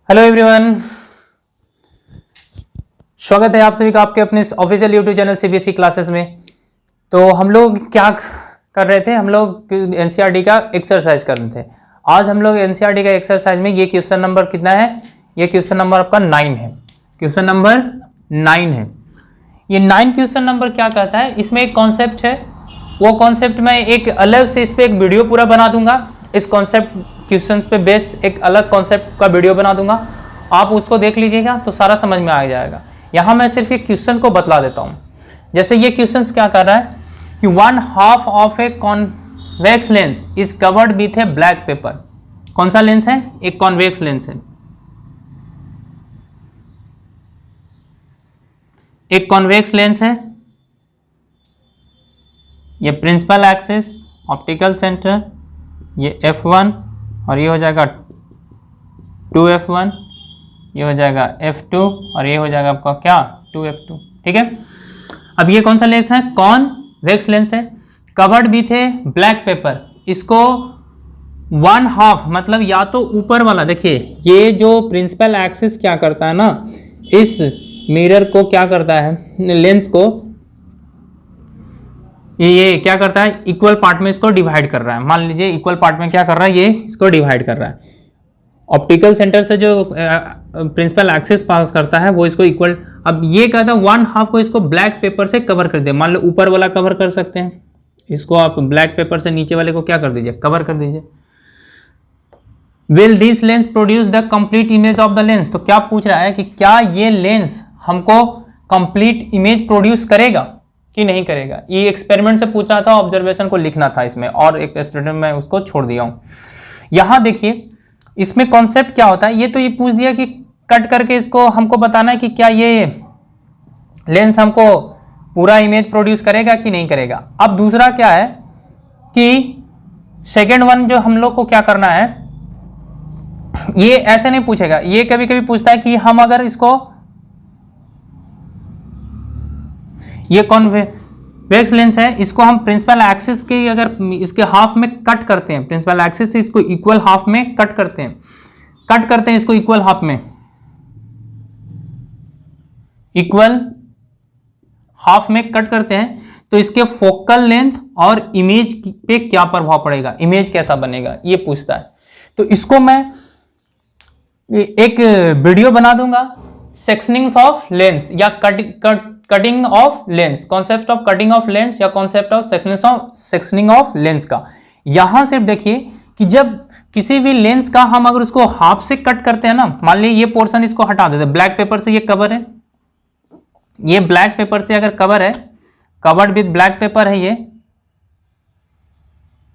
Hello everyone, स्वागत है आप सभी का आपके अपने official YouTube channel CBSE classes में। तो हम लोग क्या कर रहे थे, हम लोग एनसीईआरटी का एक्सरसाइज कर रहे थे। आज हम लोग एनसीईआरटी का एक्सरसाइज में ये क्वेश्चन नंबर कितना है, ये क्वेश्चन नंबर आपका 9 है। क्वेश्चन नंबर 9 है। ये 9 क्वेश्चन नंबर क्या कहता है, इसमें एक कॉन्सेप्ट है, वो कॉन्सेप्ट मैं एक अलग से इस पर एक वीडियो पूरा बना दूंगा। इस कॉन्सेप्ट क्वेश्चन पे बेस्ड एक अलग कॉन्सेप्ट का वीडियो बना दूंगा, आप उसको देख लीजिएगा तो सारा समझ में आ जाएगा। यहाँ मैं सिर्फ एक क्वेश्चन को बतला देता हूँ। जैसे ये क्वेश्चन क्या कर रहा है कि 1/2 of a convex lens is covered with A black pepper. कौन सा लेंस है? एक कॉन्वेक्स लेंस है, एक कॉन्वेक्स लेंस है। ये प्रिंसिपल एक्सिस, ऑप्टिकल सेंटर, ये f1 और ये हो जाएगा 2f1, ये हो जाएगा f2 और ये हो जाएगा आपका क्या 2f2। ठीक है। अब ये कौन सा लेंस है? कॉन्वेक्स लेंस है, covered with A black pepper. इसको 1/2 मतलब या तो ऊपर वाला, देखिए ये जो प्रिंसिपल एक्सिस क्या करता है ना, इस मिरर को क्या करता है, लेंस को ये क्या करता है, इक्वल पार्ट में इसको डिवाइड कर रहा है। मान लीजिए इक्वल पार्ट में क्या कर रहा है, ये इसको डिवाइड कर रहा है। ऑप्टिकल सेंटर से जो प्रिंसिपल एक्सिस पास करता है वो इसको इक्वल, अब ये कहता है 1/2 को इसको ब्लैक पेपर से कवर कर दे। मान लो ऊपर वाला कवर कर सकते हैं, इसको आप ब्लैक पेपर से नीचे वाले को क्या कर दीजिए, कवर कर दीजिए। Will this lens produce the complete image of the lens. तो क्या पूछ रहा है कि क्या ये लेंस हमको कंप्लीट इमेज प्रोड्यूस करेगा कि नहीं करेगा। ये एक्सपेरिमेंट से पूछ रहा था, ऑब्जर्वेशन को लिखना था इसमें, और एक स्टूडेंट मैं उसको छोड़ दिया हूं। यहां देखिए इसमें कॉन्सेप्ट क्या होता है, ये तो ये पूछ दिया कि कट करके इसको हमको बताना है कि क्या ये लेंस हमको पूरा इमेज प्रोड्यूस करेगा कि नहीं करेगा। अब दूसरा क्या है कि सेकेंड वन जो हम लोग को क्या करना है, ये ऐसे नहीं पूछेगा। ये कभी कभी पूछता है कि हम अगर इसको, ये कॉन्वेक्स लेंस है, इसको हम प्रिंसिपल एक्सिस के अगर इसके हाफ में कट करते हैं, प्रिंसिपल एक्सिस से इसको इक्वल हाफ में कट करते हैं इसको इक्वल हाफ में, इक्वल हाफ में कट करते हैं, तो इसके फोकल लेंथ और इमेज पे क्या प्रभाव पड़ेगा, इमेज कैसा बनेगा, ये पूछता है। तो इसको मैं एक वीडियो बना दूंगा, सेक्शनिंग ऑफ लेंस या cutting of lens, concept of cutting of lens या concept of sectioning of lens का। यहां सिर्फ देखिए कि जब किसी भी लेंस का हम अगर उसको हाफ से कट करते हैं ना, मान लीजिए ये पोर्शन इसको हटा देते हैं, ब्लैक पेपर से ये कवर है, ये ब्लैक पेपर से अगर कवर है, कवर्ड विद ब्लैक पेपर है ये,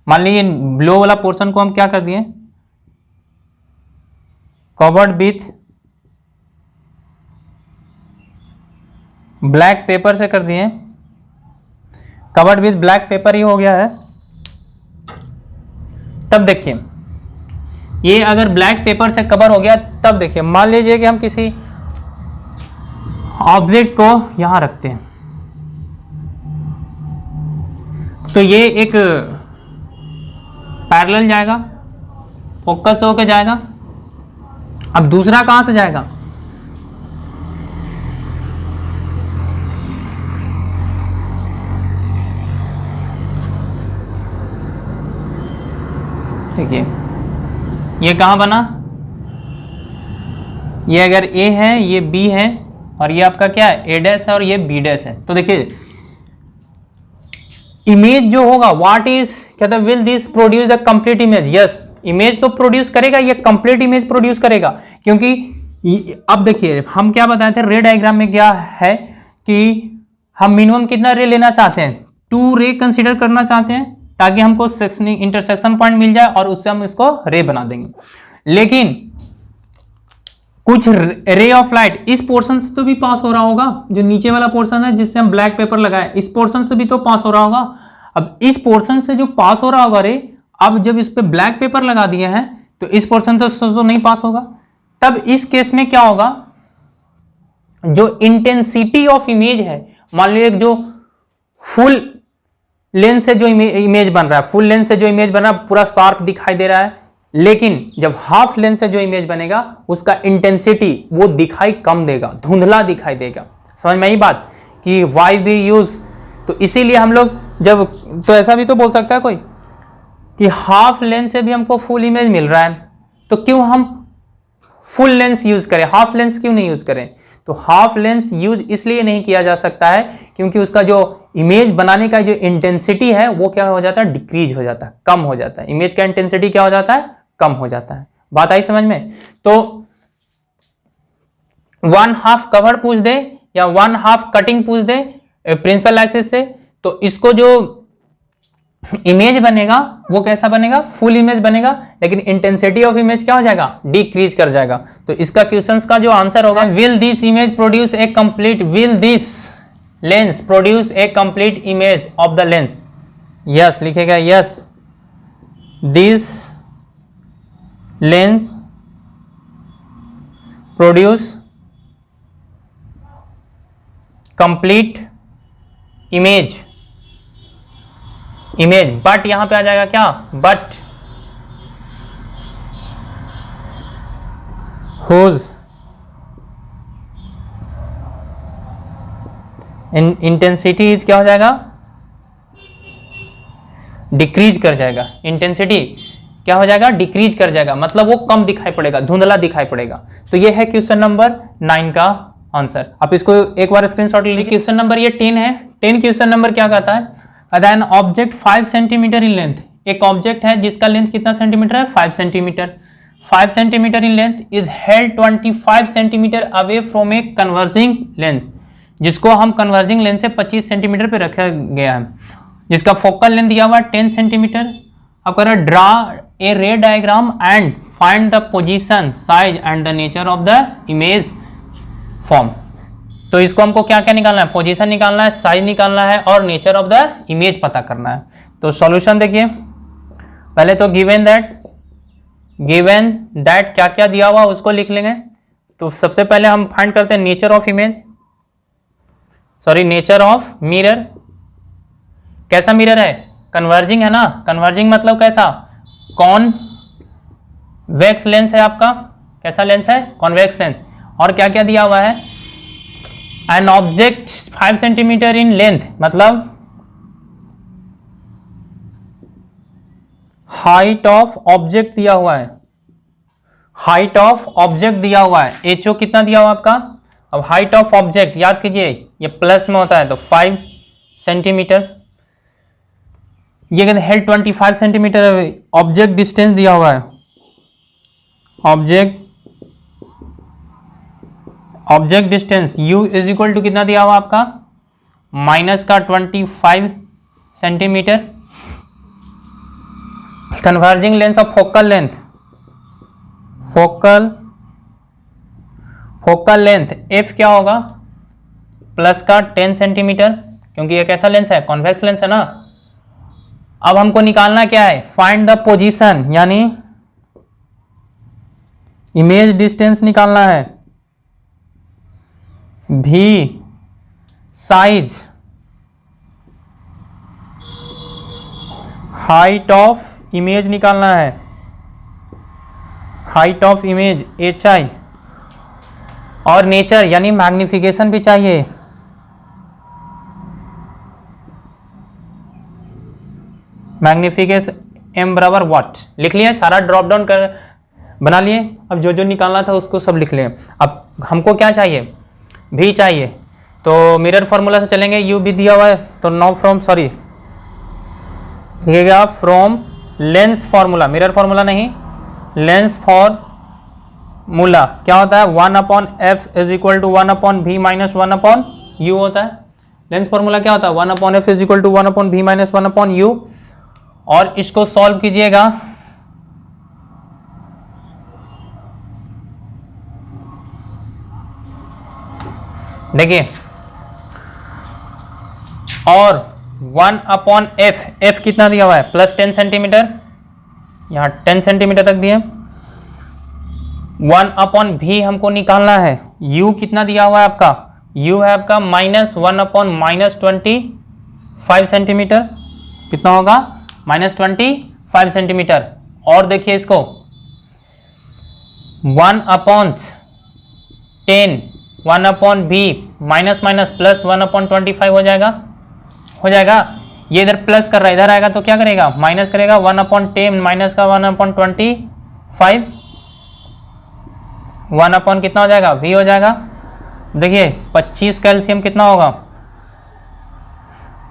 मान लीजिए ब्लू वाला पोर्शन को हम क्या कर दिए, कवर्ड विथ ब्लैक पेपर से कर दिए, कवर्ड विद ब्लैक पेपर ही हो गया है। तब देखिए ये अगर ब्लैक पेपर से कवर हो गया, तब देखिए मान लीजिए कि हम किसी ऑब्जेक्ट को यहां रखते हैं, तो ये एक पैरेलल जाएगा, फोकस होकर जाएगा। अब दूसरा कहां से जाएगा, देखिए ये कहां बना, ये अगर A है, ये B है, और ये आपका क्या है A' है और ये B' है। तो देखिए इमेज जो होगा, व्हाट इज कहता है, will this produce the complete image. Yes, image तो प्रोड्यूस करेगा, ये कंप्लीट इमेज प्रोड्यूस करेगा, क्योंकि अब देखिए हम क्या बताए थे, रे डायग्राम में क्या है कि हम मिनिमम कितना रे लेना चाहते हैं, 2 रे कंसीडर करना चाहते हैं, ताकि हमको सेक्शनिंग इंटरसेक्शन पॉइंट मिल जाए और उससे हम इसको रे बना देंगे। लेकिन कुछ रे ऑफ लाइट इस पोर्शन से तो भी पास हो रहा होगा, जो नीचे वाला पोर्शन है जिससे हम ब्लैक पेपर लगाए, इस पोर्शन से भी तो पास हो रहा होगा। अब इस पोर्शन से जो पास हो रहा होगा रे, अब जब इस पे ब्लैक पेपर लगा दिए हैं तो इस पोर्शन तो नहीं पास होगा। तब इस केस में क्या होगा, जो इंटेंसिटी ऑफ इमेज है, मान लीजिए जो फुल लेंस से जो इमेज बन रहा है, फुल लेंस से जो इमेज बन रहा है पूरा शार्प दिखाई दे रहा है, लेकिन जब हाफ लेंथ से जो इमेज बनेगा उसका इंटेंसिटी वो दिखाई कम देगा, धुंधला दिखाई देगा। समझ में आई बात कि वाई बी यूज। तो इसीलिए हम लोग जब, तो ऐसा भी तो बोल सकता है कोई कि हाफ लेंथ से भी हमको फुल इमेज मिल रहा है, तो क्यों हम फुल लेंस यूज करें, हाफ लेंस क्यों नहीं यूज करें? तो हाफ लेंस यूज इसलिए नहीं किया जा सकता है क्योंकि उसका जो इमेज बनाने का जो इंटेंसिटी है वो क्या हो जाता है, डिक्रीज हो जाता है, कम हो जाता है। इमेज का इंटेंसिटी क्या हो जाता है, कम हो जाता है। बात आई समझ में? तो 1/2 कवर पूछ दे या 1/2 कटिंग पूछ दे प्रिंसिपल एक्सिस से, तो इसको जो इमेज बनेगा वो कैसा बनेगा, फुल इमेज बनेगा, लेकिन इंटेंसिटी ऑफ इमेज क्या हो जाएगा, डिक्रीज कर जाएगा। तो इसका क्वेश्चंस का जो आंसर होगा, will this image produce a complete, will this lens produce a complete image of the lens. Yes लिखेगा, yes this lens produce complete image, but यहां पे आ जाएगा क्या, बट हुज इंटेंसिटी इज क्या हो जाएगा, डिक्रीज कर जाएगा। इंटेंसिटी क्या हो जाएगा, डिक्रीज कर जाएगा, मतलब वो कम दिखाई पड़ेगा, धुंधला दिखाई पड़ेगा। तो ये है क्वेश्चन नंबर 9 का आंसर। आप इसको एक बार स्क्रीनशॉट ले लीजिए। क्वेश्चन नंबर ये 10 है। 10 क्वेश्चन नंबर क्या कहता है, an object 5 centimetre in length, एक ऑब्जेक्ट है जिसका लेंथ कितना सेंटीमीटर है, 5 centimetre. 5 centimetre in length is held 25 centimetre away from a converging lens, जिसको हम कन्वर्जिंग लेंस से 25 सेंटीमीटर पे रखा गया है, जिसका फोकल लेंथ दिया हुआ है 10 सेंटीमीटर। अब कह रहा है ड्रा ए रे diagram and find the position, size and the nature of the image form. तो इसको हमको क्या क्या निकालना है, पोजीशन निकालना है, साइज निकालना है और नेचर ऑफ द इमेज पता करना है। तो सॉल्यूशन देखिए, पहले तो गिवन दैट क्या क्या दिया हुआ उसको लिख लेंगे। तो सबसे पहले हम फाइंड करते हैं nature of image, sorry nature of mirror. कैसा मिरर है, कन्वर्जिंग है ना, कन्वर्जिंग मतलब कैसा, कॉन्वेक्स लेंस है आपका, कैसा लेंस है, कॉन्वेक्स लेंस। और क्या क्या दिया हुआ है, an object 5 centimetre in length, मतलब हाइट ऑफ ऑब्जेक्ट दिया हुआ है, हाइट ऑफ ऑब्जेक्ट दिया हुआ है, एचओ कितना दिया हुआ आपका। अब हाइट ऑफ ऑब्जेक्ट याद कीजिए ये प्लस में होता है, तो 5 सेंटीमीटर। ये कहते हैं 25 सेंटीमीटर ऑब्जेक्ट डिस्टेंस दिया हुआ है, object distance u is equal to कितना दिया हुआ आपका, माइनस का 25 centimetre. Converging lens of focal length, focal length f क्या होगा, प्लस का 10 सेंटीमीटर, क्योंकि ये कैसा लेंस है, कॉन्वेक्स लेंस है ना। अब हमको निकालना क्या है, फाइंड द पोजीशन, यानी इमेज डिस्टेंस निकालना है, भी साइज, हाइट ऑफ इमेज निकालना है, हाइट ऑफ इमेज HI, और नेचर यानी मैग्निफिकेशन भी चाहिए। मैग्निफिकेशन m बराबर वाट लिख लिए, सारा ड्रॉप डाउन कर बना लिए। अब जो जो निकालना था उसको सब लिख लिए। अब हमको क्या चाहिए, भी चाहिए, तो मिरर फॉर्मूला से चलेंगे। u भी दिया हुआ है, तो नो फ्रॉम, सॉरी लिखिएगा from lens formula, mirror formula नहीं, लेंस फॉर्मूला क्या होता है, 1/f is equal to 1/v minus 1/u होता है। लेंस फॉर्मूला क्या होता है, 1/f is equal to 1/v minus 1/u। और इसको सॉल्व कीजिएगा, देखिए, और 1/f, f कितना दिया हुआ है, प्लस 10 सेंटीमीटर, यहां 10 सेंटीमीटर रख दिए। 1/v हमको निकालना है, u कितना दिया हुआ है आपका, u है आपका माइनस 1/-25 सेंटीमीटर, कितना होगा, -25 सेंटीमीटर। और देखिए इसको 1/10, 1/v माइनस माइनस प्लस 1/25 हो जाएगा। ये इधर प्लस कर रहा है, इधर आएगा तो क्या करेगा, माइनस करेगा। 1/10 माइनस का 1/25, 1 कितना हो जाएगा, v हो जाएगा। देखिए 25 कैल्शियम कितना होगा,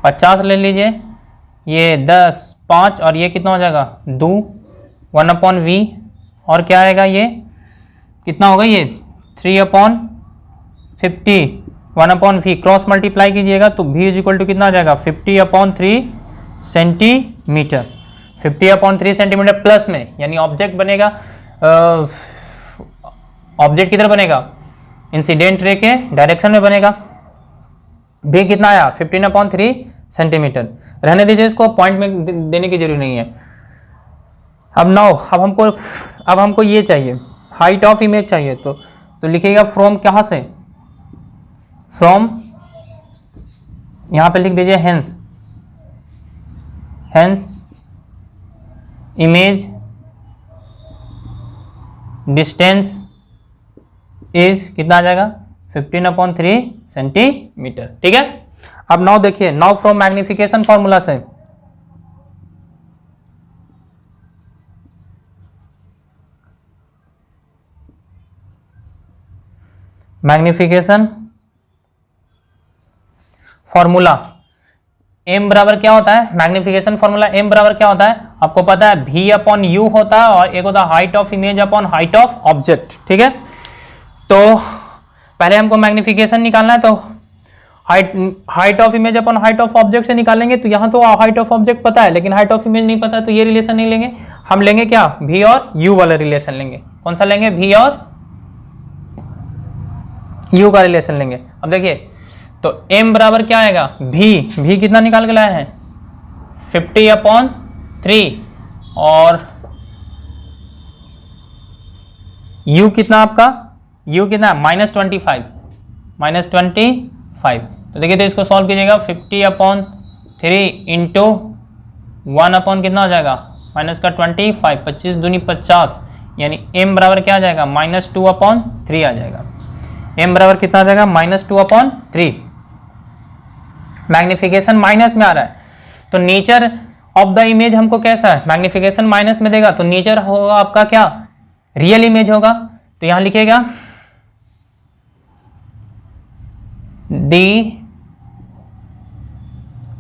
50 ले लीजिए, ये 10, 5 और ये कितना हो जाएगा 2, 1/v। और क्या आएगा, ये कितना होगा, ये 3/50, 1/v क्रॉस मल्टीप्लाई कीजिएगा तो v इज इक्वल टू कितना आ जाएगा 50/3 सेंटीमीटर। 50/3 सेंटीमीटर प्लस में, यानी ऑब्जेक्ट बनेगा, ऑब्जेक्ट किधर बनेगा, इंसिडेंट रे के डायरेक्शन में बनेगा। v कितना आया 15/3 सेंटीमीटर। रहने दीजिए इसको, पॉइंट में देने की जरूरत नहीं है। अब हमको ये चाहिए, हाइट ऑफ इमेज चाहिए, तो लिखिएगा फ्रॉम, कहाँ से, फ्रॉम, यहां पे लिख दीजिए हेंस इमेज डिस्टेंस इज कितना आ जाएगा 15/3 सेंटीमीटर। ठीक है। अब नाउ देखिए, नाउ फ्रॉम मैग्निफिकेशन फॉर्मूला से, मैग्निफिकेशन फॉर्मूला m बराबर क्या होता है, मैग्निफिकेशन फॉर्मूला m बराबर क्या होता है, आपको पता है v/u होता है, और एक होता है height of image upon height of object. ठीक है। तो पहले हमको मैग्निफिकेशन निकालना है, तो height of image upon height of object से निकालेंगे। तो यहाँ तो हाइट ऑफ ऑब्जेक्ट पता है, लेकिन हाइट ऑफ इमेज नहीं पता, तो ये रिलेशन नहीं लेंगे। हम लेंगे क्या, v और u वाला रिलेशन लेंगे। कौन सा लेंगे, v और u का रिलेशन लेंगे। अब देखिए, तो m बराबर क्या आएगा, v कितना निकाल के लाए हैं 50/3, और u कितना आपका, u कितना -25। तो देखिए, तो इसको सॉल्व कीजिएगा, 50/3 इंटू 1 कितना हो जाएगा, माइनस का 25, 25 दूनी 50, यानी m बराबर क्या आ जाएगा -2/3 आ जाएगा। m बराबर कितना आ जाएगा -2/3। मैग्निफिकेशन माइनस में आ रहा है, तो नेचर ऑफ द इमेज हमको कैसा है, मैग्निफिकेशन माइनस में देगा, तो नेचर होगा आपका क्या, रियल इमेज होगा। तो यहां लिखिएगा the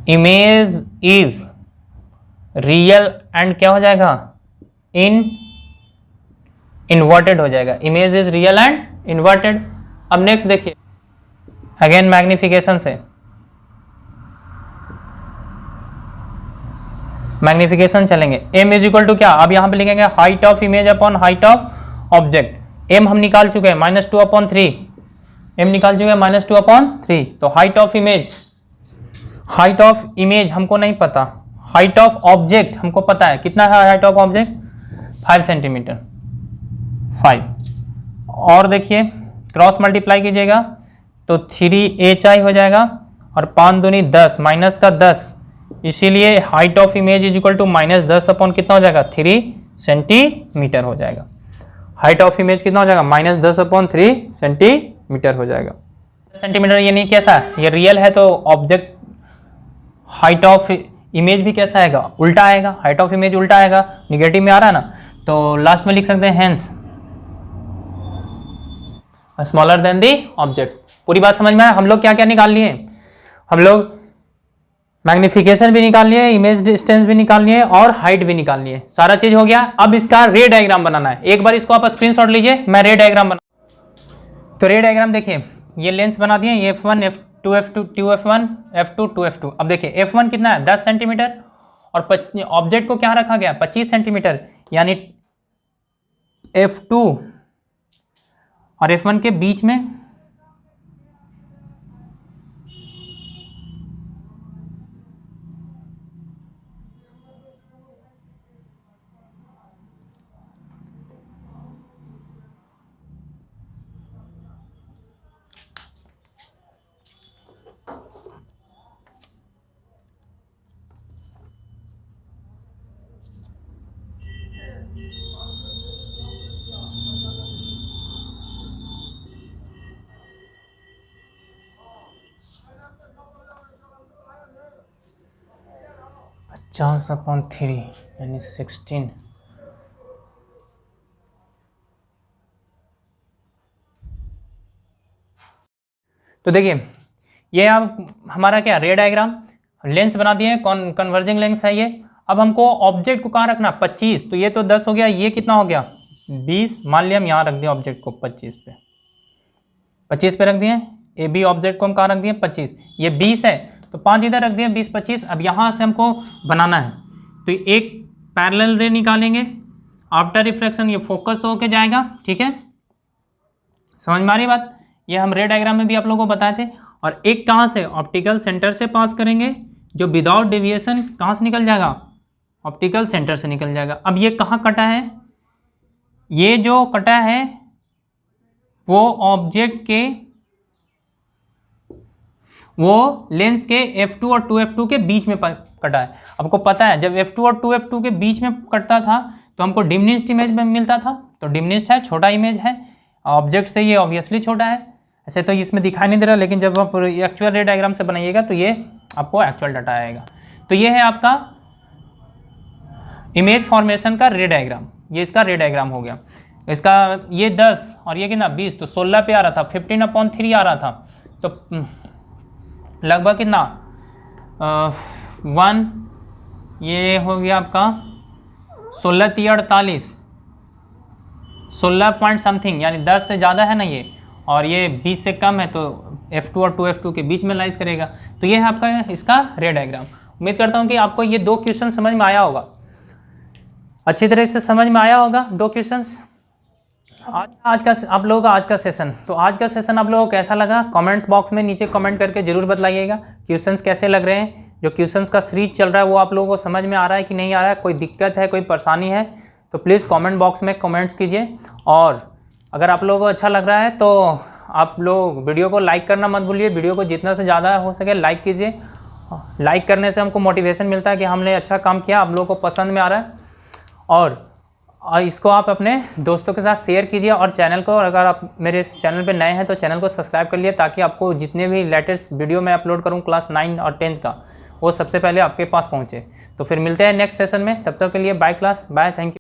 image is real and क्या हो जाएगा, इन्वर्टेड हो जाएगा, image is real and inverted. अब नेक्स्ट देखिए, अगेन मैग्निफिकेशन से, मैग्निफिकेशन चलेंगे, m इज इक्वल टू क्या, अब यहां पे लिखेंगे height of image upon height of object. m हम निकाल चुके हैं -2/3, m निकाल चुके हैं -2/3। तो हाइट ऑफ इमेज हमको नहीं पता, हाइट ऑफ ऑब्जेक्ट हमको पता है, कितना है हाइट ऑफ ऑब्जेक्ट 5 सेंटीमीटर, 5। और देखिए क्रॉस मल्टीप्लाई कीजिएगा तो 3hi हो जाएगा, और 5 दूनी 10, माइनस का 10, इसीलिए height of image is equal to -10 upon कितना हो जाएगा 3 सेंटीमीटर हो जाएगा। हाइट ऑफ इमेज कितना हो जाएगा -10/3 सेंटीमीटर हो जाएगा। सेंटीमीटर ये नहीं कैसा, ये रियल है, तो ऑब्जेक्ट हाइट ऑफ इमेज भी कैसा आएगा, उल्टा आएगा, हाइट ऑफ इमेज उल्टा आएगा, निगेटिव में आ रहा है ना, तो लास्ट में लिख सकते हैं hence smaller than the object. पूरी बात समझ में आया। हम लोग क्या क्या निकाल लिए, हम लोग मैग्निफिकेशन भी निकाल लिए, इमेज डिस्टेंस भी निकाल लिए, और हाइट भी निकाल लिए, सारा चीज हो गया। अब इसका रे डायग्राम बनाना है। एक बार इसको आप स्क्रीनशॉट लीजिए, मैं रे डायग्राम बना। तो रे डायग्राम देखिए, ये लेंस बना दिए, f1 f2 f2 2f1 f2 2f2। अब देखिए f1 कितना है 10 सेंटीमीटर, और ऑब्जेक्ट को क्या रखा गया 25 सेंटीमीटर, यानी f2 और f1 के बीच में 50/3 यानी 16। तो देखिए ये आप हमारा क्या रे डायग्राम लेंस बना दिए, कन्वर्जिंग लेंस है ये। अब हमको ऑब्जेक्ट को कहाँ रखना, 25, तो ये तो 10 हो गया, ये कितना हो गया 20। मान लिया हम यहाँ रख दिया ऑब्जेक्ट को 25 पे रख दिए। ए बी ऑब्जेक्ट को हम कहाँ रख दिए 25, ये 20 है तो 5 इधर रख दिए, 20 25। अब यहाँ से हमको बनाना है तो एक पैरेलल रे निकालेंगे, आफ्टर रिफ्लेक्शन ये फोकस होके जाएगा, ठीक है, समझ में आ रही बात। ये हम रे डायग्राम में भी आप लोगों को बताए थे। और एक कहाँ से, ऑप्टिकल सेंटर से पास करेंगे, जो विदाउट डेविएशन कहाँ से निकल जाएगा, ऑप्टिकल सेंटर से निकल जाएगा। अब ये कहाँ कटा है, ये जो कटा है वो ऑब्जेक्ट के, वो लेंस के F2 और 2F2 के बीच में कटा है। आपको पता है जब F2 और 2F2 के बीच में कटता था तो हमको डिमिनिश्ड इमेज में मिलता था, तो डिमिनिश्ड है, छोटा इमेज है, ऑब्जेक्ट से ये ऑब्वियसली छोटा है। ऐसे तो इसमें दिखाई नहीं दे रहा, लेकिन जब आप एक्चुअल रे डायग्राम से बनाइएगा तो ये आपको एक्चुअल डाटा आएगा। तो ये है आपका इमेज फॉर्मेशन का रे डायग्राम, ये इसका रे डायग्राम हो गया। इसका ये 10 और ये कितना 20, तो 16 पे आ रहा था, 15/3 आ रहा था, तो लगभग कितना 1, ये हो गया आपका 16 3 48, 16 पॉइंट समथिंग, यानी 10 से ज़्यादा है ना ये, और ये 20 से कम है, तो F2 और 2F2 के बीच में लाइज करेगा। तो ये है आपका इसका रे डायग्राम। उम्मीद करता हूँ कि आपको ये 2 क्वेश्चन समझ में आया होगा, अच्छी तरह से समझ में आया होगा 2 क्वेश्चंस। आज का आप लोगों का आज का सेशन, तो आज का सेशन आप लोगों को कैसा लगा कमेंट्स बॉक्स में नीचे कमेंट करके जरूर बताइएगा। क्वेश्चंस कैसे लग रहे हैं, जो क्वेश्चंस का सीरीज चल रहा है वो आप लोगों को समझ में आ रहा है कि नहीं आ रहा है, कोई दिक्कत है, कोई परेशानी है तो प्लीज़ कमेंट बॉक्स में कमेंट्स कीजिए। और अगर आप लोगों को अच्छा लग रहा है तो आप लोग वीडियो को लाइक करना मत भूलिए, वीडियो को जितना से ज़्यादा हो सके लाइक कीजिए। लाइक करने से हमको मोटिवेशन मिलता है कि हमने अच्छा काम किया, आप लोगों को पसंद में आ रहा है। और इसको आप अपने दोस्तों के साथ शेयर कीजिए, और चैनल को, अगर आप मेरे इस चैनल पे नए हैं तो चैनल को सब्सक्राइब कर लिए, ताकि आपको जितने भी लेटेस्ट वीडियो मैं अपलोड करूं क्लास 9 और 10 का, वो सबसे पहले आपके पास पहुंचे। तो फिर मिलते हैं नेक्स्ट सेशन में, तब तक के लिए bye class, bye, thank you.